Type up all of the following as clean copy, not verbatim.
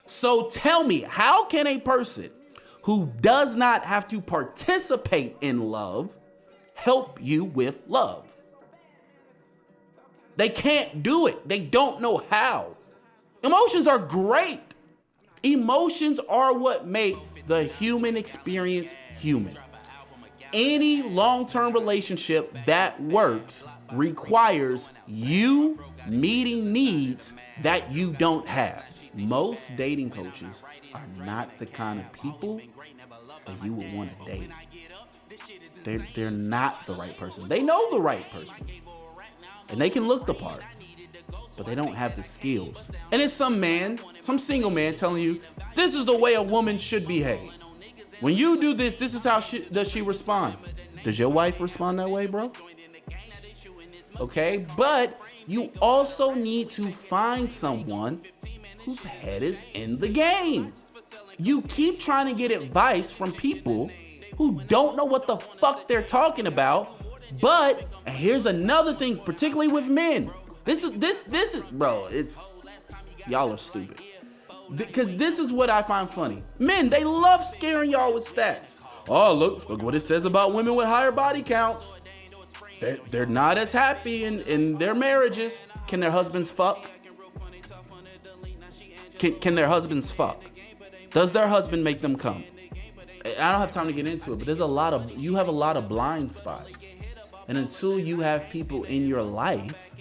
So tell me, how can a person who does not have to participate in love help you with love? They can't do it. They don't know how. Emotions are great. Emotions are what make the human experience human. Any long-term relationship that works requires you meeting needs that you don't have. Most dating coaches are not the kind of people that you would want to date. They're not the right person. They know the right person. And they can look the part, but they don't have the skills. And it's some single man telling you, this is the way a woman should behave. When you do this, this is how does she respond. Does your wife respond that way, bro? Okay, but you also need to find someone whose head is in the game. You keep trying to get advice from people who don't know what the fuck they're talking about. But and here's another thing, particularly with men. This is, bro, y'all are stupid. Because this is what I find funny. Men, they love scaring y'all with stats. Oh, look what it says about women with higher body counts. They're not as happy in their marriages. Can their husbands fuck? Can their husbands fuck? Does their husband make them come? I don't have time to get into it, but you have a lot of blind spots. And until you have people in your life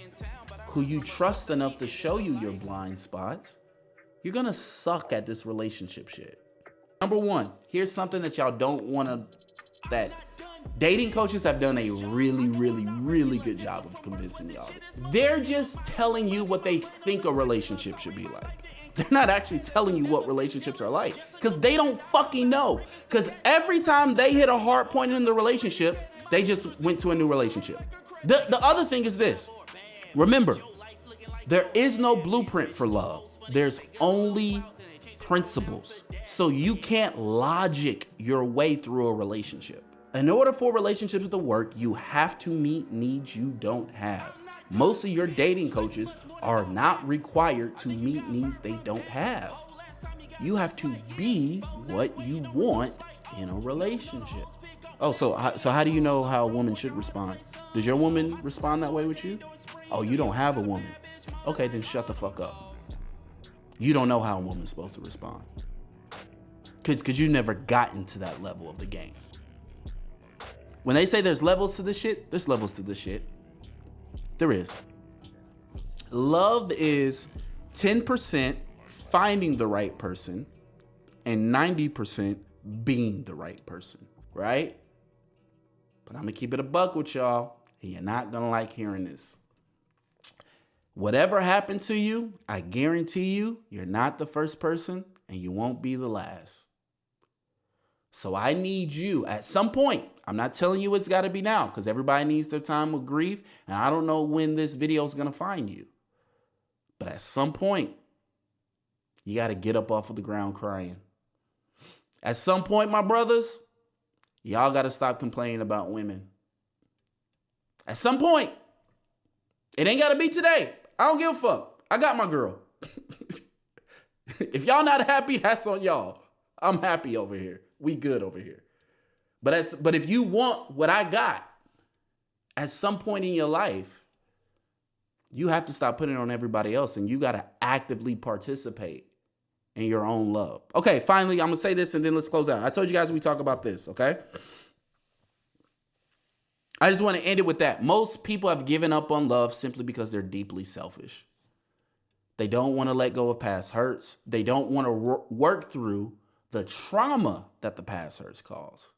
who you trust enough to show you your blind spots, you're gonna suck at this relationship shit. Number one, here's something that y'all don't wanna, that dating coaches have done a really, really, really good job of convincing y'all. They're just telling you what they think a relationship should be like. They're not actually telling you what relationships are like, because they don't fucking know. Because every time they hit a hard point in the relationship, they just went to a new relationship. The other thing is this. Remember, there is no blueprint for love. There's only principles. So you can't logic your way through a relationship. In order for relationships to work, you have to meet needs you don't have. Most of your dating coaches are not required to meet needs they don't have. You have to be what you want in a relationship. Oh, so how do you know how a woman should respond? Does your woman respond that way with you? Oh, you don't have a woman. Okay, then shut the fuck up. You don't know how a woman's supposed to respond. Because you never gotten to that level of the game. When they say there's levels to this shit, there's levels to this shit. There is. Love is 10% finding the right person and 90% being the right person, right? But I'm gonna keep it a buck with y'all, and you're not gonna like hearing this. Whatever happened to you, I guarantee you're not the first person and you won't be the last. So I need you at some point. I'm not telling you it's got to be now, because everybody needs their time with grief, and I don't know when this video is going to find you. But at some point, you got to get up off of the ground crying. At some point, my brothers, y'all got to stop complaining about women. At some point, it ain't got to be today. I don't give a fuck. I got my girl. If y'all not happy, that's on y'all. I'm happy over here. We good over here. But if you want what I got, at some point in your life, you have to stop putting it on everybody else, and you got to actively participate in your own love. Okay, finally, I'm going to say this and then let's close out. I told you guys we talk about this, okay? I just want to end it with that. Most people have given up on love simply because they're deeply selfish. They don't want to let go of past hurts. They don't want to work through the trauma that the past hurts cause.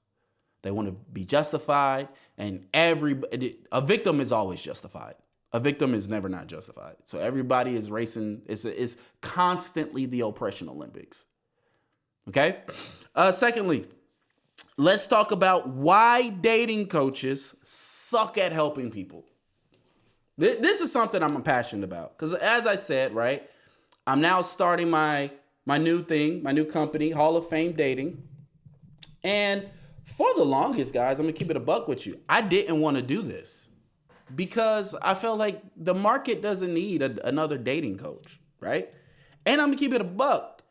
They want to be justified, and a victim is always justified. A victim is never not justified. So everybody is racing. It's constantly the oppression Olympics. Okay? Secondly, let's talk about why dating coaches suck at helping people. This is something I'm passionate about. Because as I said, right, I'm now starting my new thing, my new company, Hall of Fame Dating. And for the longest, guys, I'm going to keep it a buck with you. I didn't want to do this because I felt like the market doesn't need another dating coach, right? And I'm going to keep it a buck.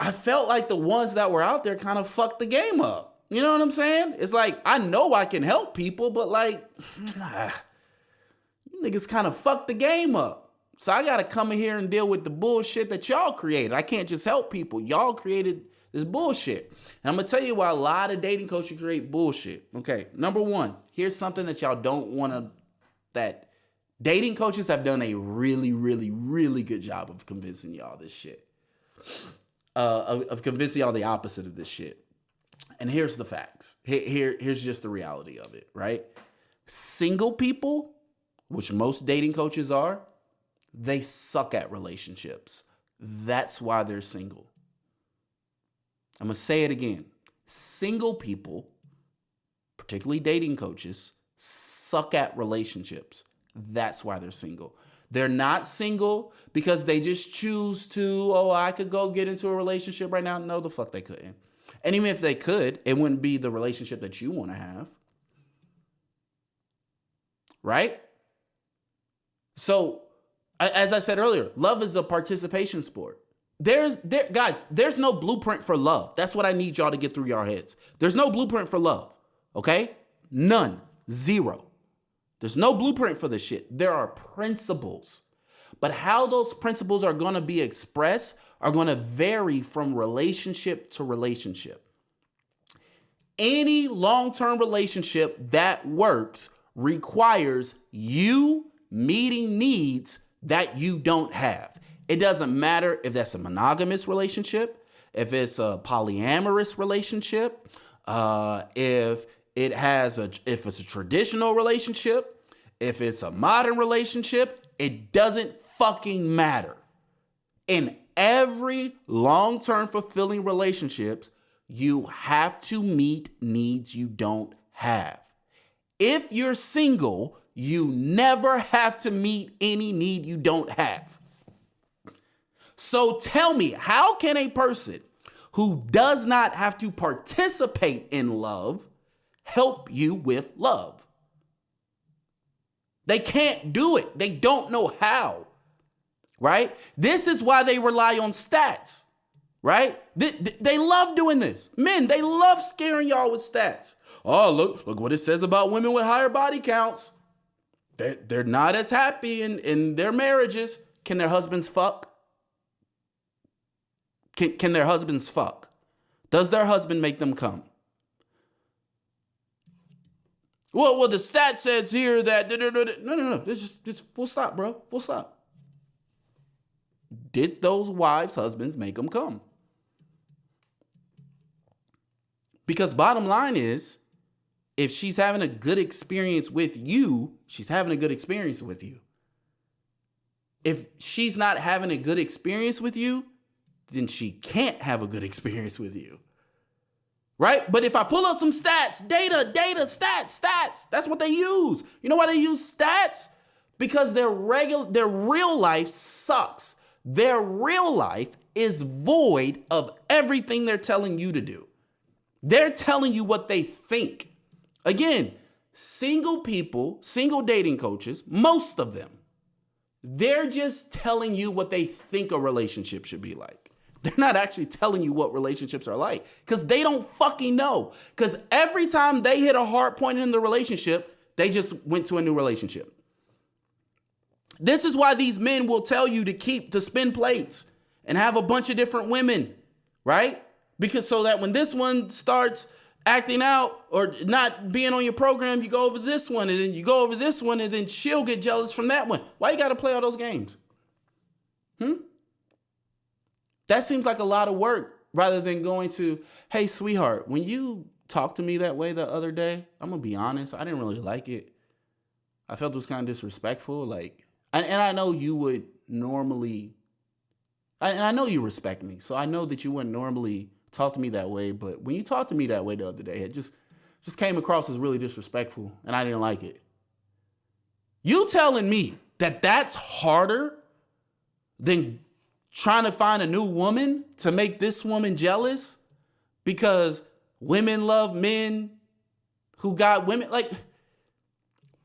I felt like the ones that were out there kind of fucked the game up. You know what I'm saying? It's like, I know I can help people, but like, you niggas kind of fucked the game up. So I got to come in here and deal with the bullshit that y'all created. I can't just help people. Y'all created this bullshit. And I'm going to tell you why a lot of dating coaches create bullshit. Okay, number one, here's something that y'all don't want to, that dating coaches have done a really, really, really good job of convincing y'all this shit. Of convincing y'all the opposite of this shit. And here's the facts. Here's just the reality of it, right? Single people, which most dating coaches are, they suck at relationships. That's why they're single. I'm going to say it again. Single people, particularly dating coaches, suck at relationships. That's why they're single. They're not single because they just choose to, I could go get into a relationship right now. No, the fuck they couldn't. And even if they could, it wouldn't be the relationship that you want to have. Right? So, as I said earlier, love is a participation sport. Guys, there's no blueprint for love. That's what I need y'all to get through your heads. There's no blueprint for love. Okay? None. Zero. There's no blueprint for this shit. There are principles. But how those principles are going to be expressed are going to vary from relationship to relationship. Any long-term relationship that works requires you meeting needs that you don't have. It doesn't matter if that's a monogamous relationship, if it's a polyamorous relationship, if it's a traditional relationship, if it's a modern relationship, it doesn't fucking matter. In every long-term fulfilling relationships, you have to meet needs you don't have. If you're single, you never have to meet any need you don't have. So tell me, how can a person who does not have to participate in love help you with love? They can't do it. They don't know how, right? This is why they rely on stats, right? They love doing this. Men, they love scaring y'all with stats. Oh, look what it says about women with higher body counts. They're not as happy in their marriages. Can their husbands fuck? Can their husbands fuck? Does their husband make them come? Well, the stat says here that... No. Just full stop, bro. Full stop. Did those wives' husbands make them come? Because bottom line is, if she's having a good experience with you, she's having a good experience with you. If she's not having a good experience with you, then she can't have a good experience with you. Right? But if I pull up some stats, data, stats, that's what they use. You know why they use stats? Because their real life sucks. Their real life is void of everything they're telling you to do. They're telling you what they think. Again, single people, single dating coaches, most of them, they're just telling you what they think a relationship should be like. They're not actually telling you what relationships are like because they don't fucking know. Because every time they hit a hard point in the relationship, they just went to a new relationship. This is why these men will tell you to spin plates and have a bunch of different women, right? Because so that when this one starts acting out or not being on your program, you go over this one and then you go over this one and then she'll get jealous from that one. Why you got to play all those games? That seems like a lot of work rather than going to, hey, sweetheart, when you talked to me that way the other day, I'm going to be honest, I didn't really like it. I felt it was kind of disrespectful. And I know you would normally, and I know you respect me, so I know that you wouldn't normally talk to me that way, but when you talked to me that way the other day, it just came across as really disrespectful, and I didn't like it. You telling me that that's harder than trying to find a new woman to make this woman jealous because women love men who got women,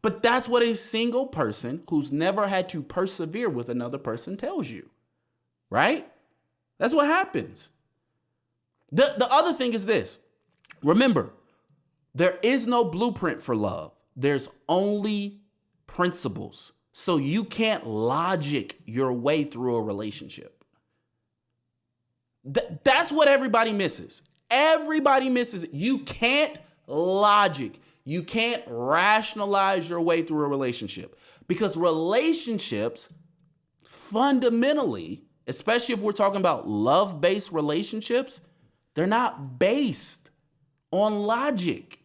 but that's what a single person who's never had to persevere with another person tells you, right? That's what happens. The other thing is this. Remember, there is no blueprint for love. There's only principles. So you can't logic your way through a relationship. That's what everybody misses. Everybody misses it. You can't logic. You can't rationalize your way through a relationship, because relationships fundamentally, especially if we're talking about love-based relationships, they're not based on logic.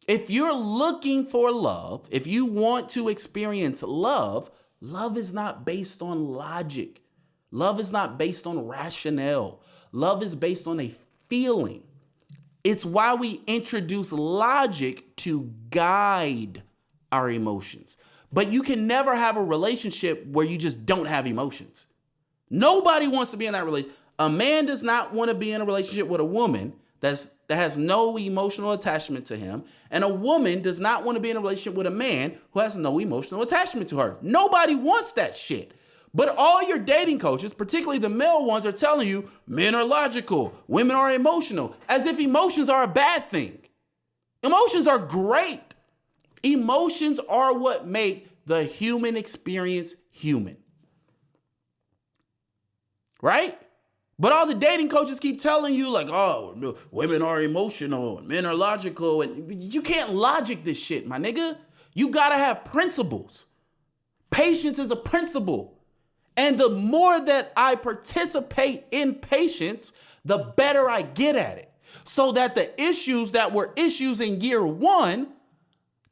If you're looking for love, if you want to experience love, love is not based on logic. Love is not based on rationale. Love is based on a feeling. It's why we introduce logic to guide our emotions. But you can never have a relationship where you just don't have emotions. Nobody wants to be in that relationship. A man does not want to be in a relationship with a woman that has no emotional attachment to him. And a woman does not want to be in a relationship with a man who has no emotional attachment to her. Nobody wants that shit. But all your dating coaches, particularly the male ones, are telling you men are logical, women are emotional, as if emotions are a bad thing. Emotions are great. Emotions are what make the human experience human. Right? But all the dating coaches keep telling you like, oh, women are emotional and men are logical. And you can't logic this shit, my nigga. You gotta have principles. Patience is a principle. And the more that I participate in patience, the better I get at it. So that the issues that were issues in year one,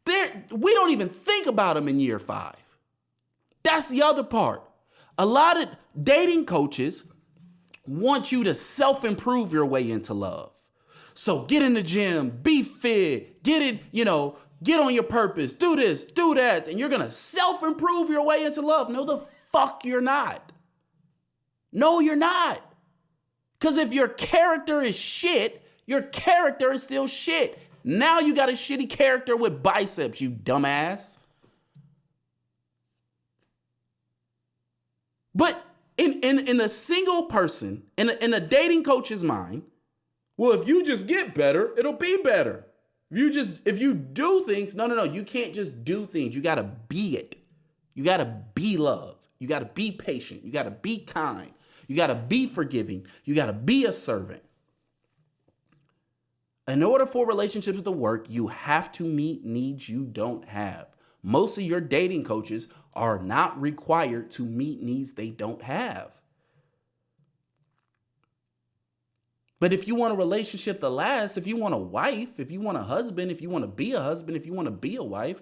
we don't even think about them in year 5. That's the other part. A lot of dating coaches want you to self-improve your way into love. So get in the gym, be fit, get on your purpose, do this, do that, and you're going to self-improve your way into love. No, the fuck you're not. No, you're not. Because if your character is shit, your character is still shit. Now you got a shitty character with biceps, you dumbass. But in a single person, in a dating coach's mind, well, if you just get better, it'll be better. If you do things, no, you can't just do things. You got to be it. You got to be loved. You got to be patient. You got to be kind. You got to be forgiving. You got to be a servant. In order for relationships to work, you have to meet needs you don't have. Most of your dating coaches are not required to meet needs they don't have. But if you want a relationship to last, if you want a wife, if you want a husband, if you want to be a husband, if you want to be a wife,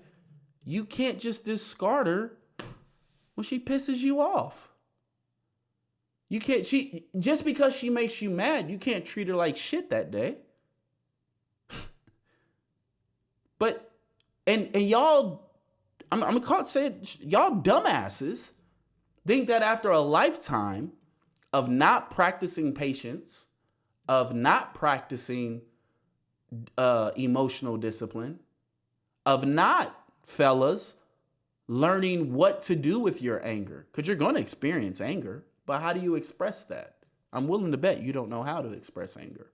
you can't just discard her when she pisses you off. You can't, just because she makes you mad, you can't treat her like shit that day. But, and y'all, I'm gonna say it, y'all dumbasses think that after a lifetime of not practicing patience, of not practicing emotional discipline, of not, fellas, learning what to do with your anger, because you're going to experience anger, but how do you express that? I'm willing to bet you don't know how to express anger.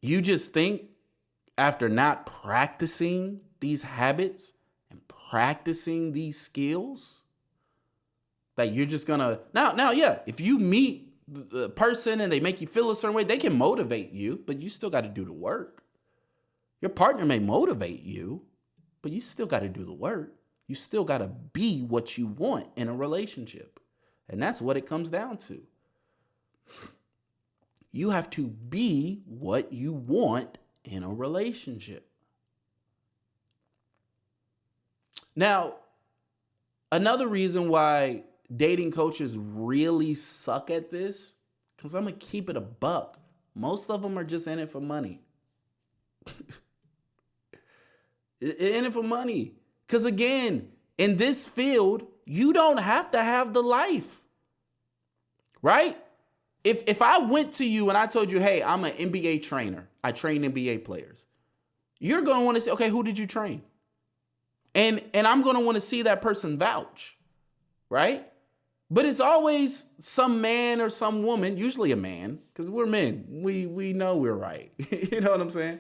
You just think after not practicing these habits and practicing these skills that you're just gonna, now, yeah, if you meet the person and they make you feel a certain way, they can motivate you, but you still got to do the work. Your partner may motivate you, but you still got to do the work. You still got to be what you want in a relationship. And that's what it comes down to. You have to be what you want in a relationship. Now, another reason why dating coaches really suck at this, because I'm going to keep it a buck. Most of them are just in it for money. In it for money. Because again, in this field, you don't have to have the life. Right? If I went to you and I told you, hey, I'm an NBA trainer, I train NBA players, you're going to want to say, okay, who did you train? And I'm going to want to see that person vouch, right? But it's always some man or some woman, usually a man, because we're men. We know we're right. You know what I'm saying?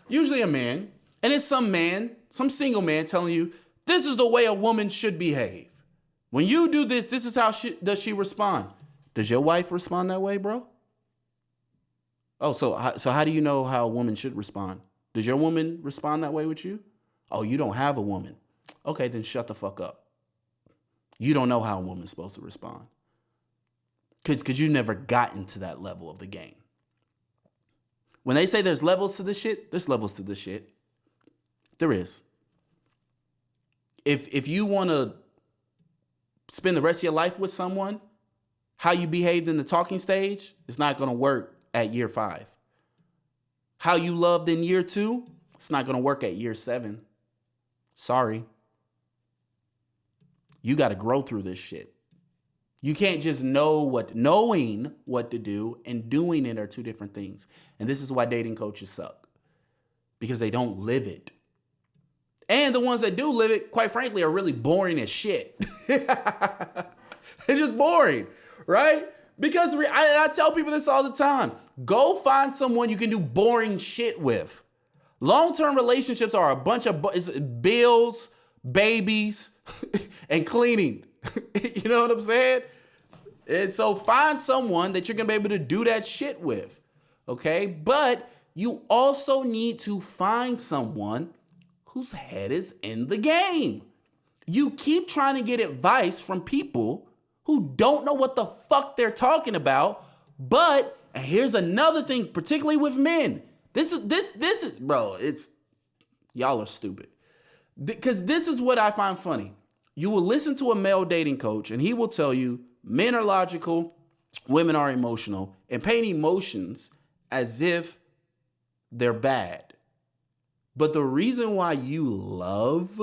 Usually a man. And it's some man, some single man telling you, this is the way a woman should behave. When you do this, this is how does she respond. Does your wife respond that way, bro? Oh, so how do you know how a woman should respond? Does your woman respond that way with you? Oh, you don't have a woman. Okay, then shut the fuck up. You don't know how a woman's supposed to respond. Because you never got into that level of the game. When they say there's levels to this shit, there's levels to this shit. There is. If you want to spend the rest of your life with someone, how you behaved in the talking stage is not going to work at year 5. How you loved in year 2, it's not going to work at year 7. Sorry. You got to grow through this shit. You can't just knowing what to do and doing it are two different things. And this is why dating coaches suck. Because they don't live it. And the ones that do live it, quite frankly, are really boring as shit. They're just boring, right? Because I tell people this all the time. Go find someone you can do boring shit with. Long-term relationships are a bunch of bills, babies, and cleaning. You know what I'm saying? And so find someone that you're going to be able to do that shit with. Okay? But you also need to find someone whose head is in the game. You keep trying to get advice from people who don't know what the fuck they're talking about. But, and here's another thing, particularly with men. This is, bro, y'all are stupid. Because this is what I find funny. You will listen to a male dating coach and he will tell you men are logical, women are emotional, and paint emotions as if they're bad. But the reason why you love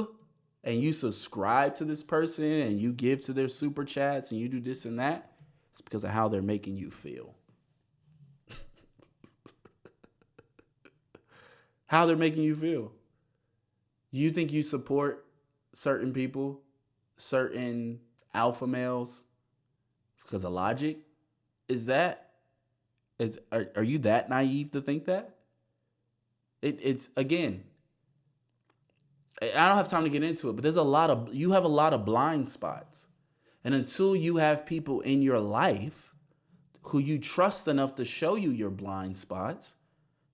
and you subscribe to this person and you give to their super chats and you do this and that, it's because of how they're making you feel. How they're making you feel. You think you support certain people, certain alpha males because of logic? Are you that naive to think that? It's again, I don't have time to get into it, but you have a lot of blind spots. And until you have people in your life who you trust enough to show you your blind spots,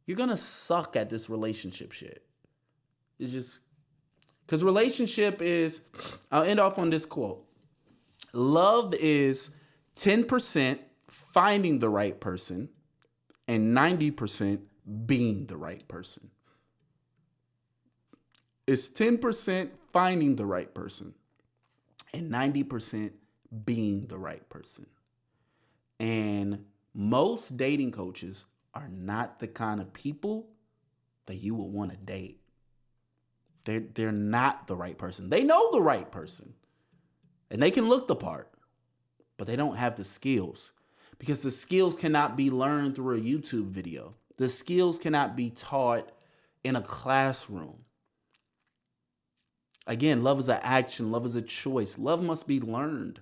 you're going to suck at this relationship shit. It's just, because relationship is, I'll end off on this quote. Love is 10% finding the right person and 90% being the right person. It's 10% finding the right person and 90% being the right person. And most dating coaches are not the kind of people that you would want to date. They're not the right person. They know the right person. And they can look the part. But they don't have the skills. Because the skills cannot be learned through a YouTube video. The skills cannot be taught in a classroom. Again, love is an action. Love is a choice. Love must be learned.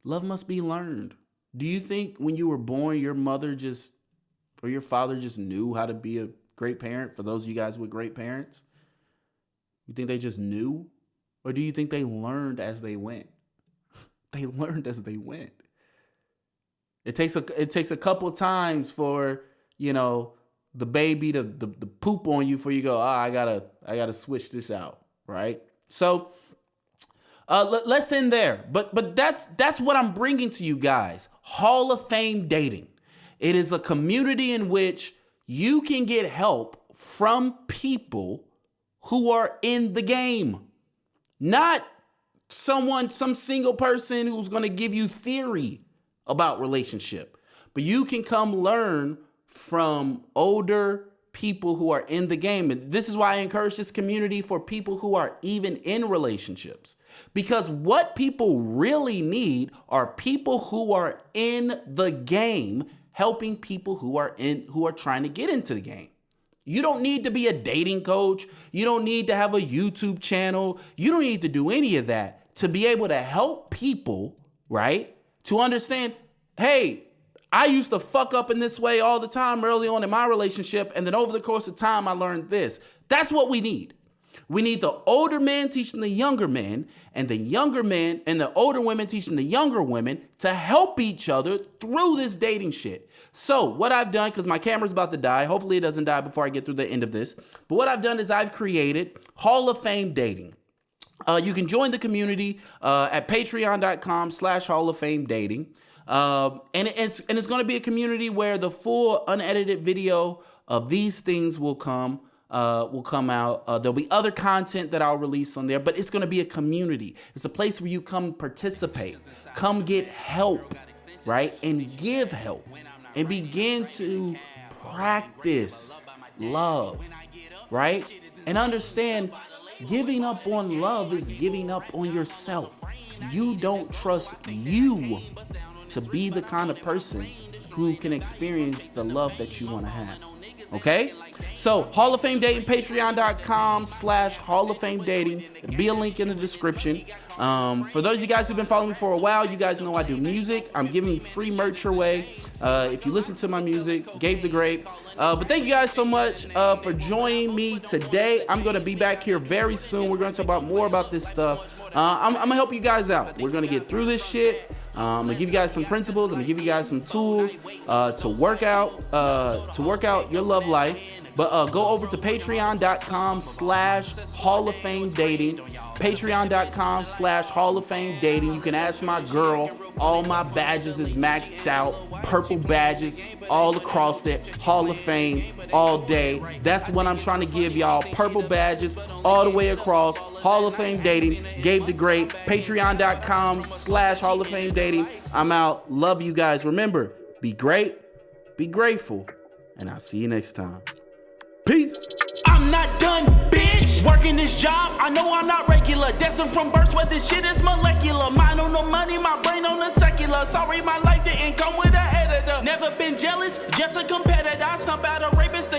Love must be learned. Do you think when you were born, your mother or your father just knew how to be a great parent? For those of you guys with great parents, you think they just knew? Or do you think they learned as they went? They learned as they went. It takes a couple of times for, the baby to poop on you before you go, I gotta switch this out, right? So let's end there. But that's what I'm bringing to you guys. Hall of Fame dating. It is a community in which you can get help from people who are in the game. Not some single person who's going to give you theory about relationship. But you can come learn from older people who are in the game. And this is why I encourage this community for people who are even in relationships. Because what people really need are people who are in the game helping people who are trying to get into the game. You don't need to be a dating coach. You don't need to have a YouTube channel. You don't need to do any of that to be able to help people right? To understand, hey, I used to fuck up in this way all the time early on in my relationship, and then over the course of time, I learned this. That's what we need. We need the older men teaching the younger men, and the younger men and the older women teaching the younger women to help each other through this dating shit. So what I've done, because my camera's about to die, hopefully it doesn't die before I get through the end of this, but what I've done is I've created Hall of Fame Dating. You can join the community at patreon.com/Hall of Fame Dating. And it's going to be a community where the full unedited video of these things will come out. There'll be other content that I'll release on there, but it's going to be a community. It's a place where you come participate, come get help, right? And give help and begin to practice love, right? And understand giving up on love is giving up on yourself. You don't trust you to be the kind of person who can experience the love that you want to have. Okay? So, Hall of Fame Dating, patreon.com/Hall of Fame Dating. There'll be a link in the description. For those of you guys who've been following me for a while, you guys know I do music. I'm giving free merch away. If you listen to my music, Gabe the Grape. But thank you guys so much for joining me today. I'm going to be back here very soon. We're going to talk about more about this stuff. I'm going to help you guys out. We're going to get through this shit. I'm gonna give you guys some principles. I'm gonna give you guys some tools to work out your love life. But go over to patreon.com/Hall of Fame Dating. Patreon.com/Hall of Fame Dating. You can ask my girl. All my badges is maxed out. Purple badges all across it. Hall of Fame all day. That's what I'm trying to give y'all. Purple badges all the way across. Hall of Fame Dating. Gabe the Great. Patreon.com/Hall of Fame Dating. I'm out. Love you guys. Remember, be great, be grateful, and I'll see you next time. Peace. I'm not done, bitch. Working this job, I know I'm not regular. Destined from birth where this shit is molecular. Mind on the money, my brain on the secular. Sorry, my life didn't come with an editor. Never been jealous, just a competitor. I stump out a rapist.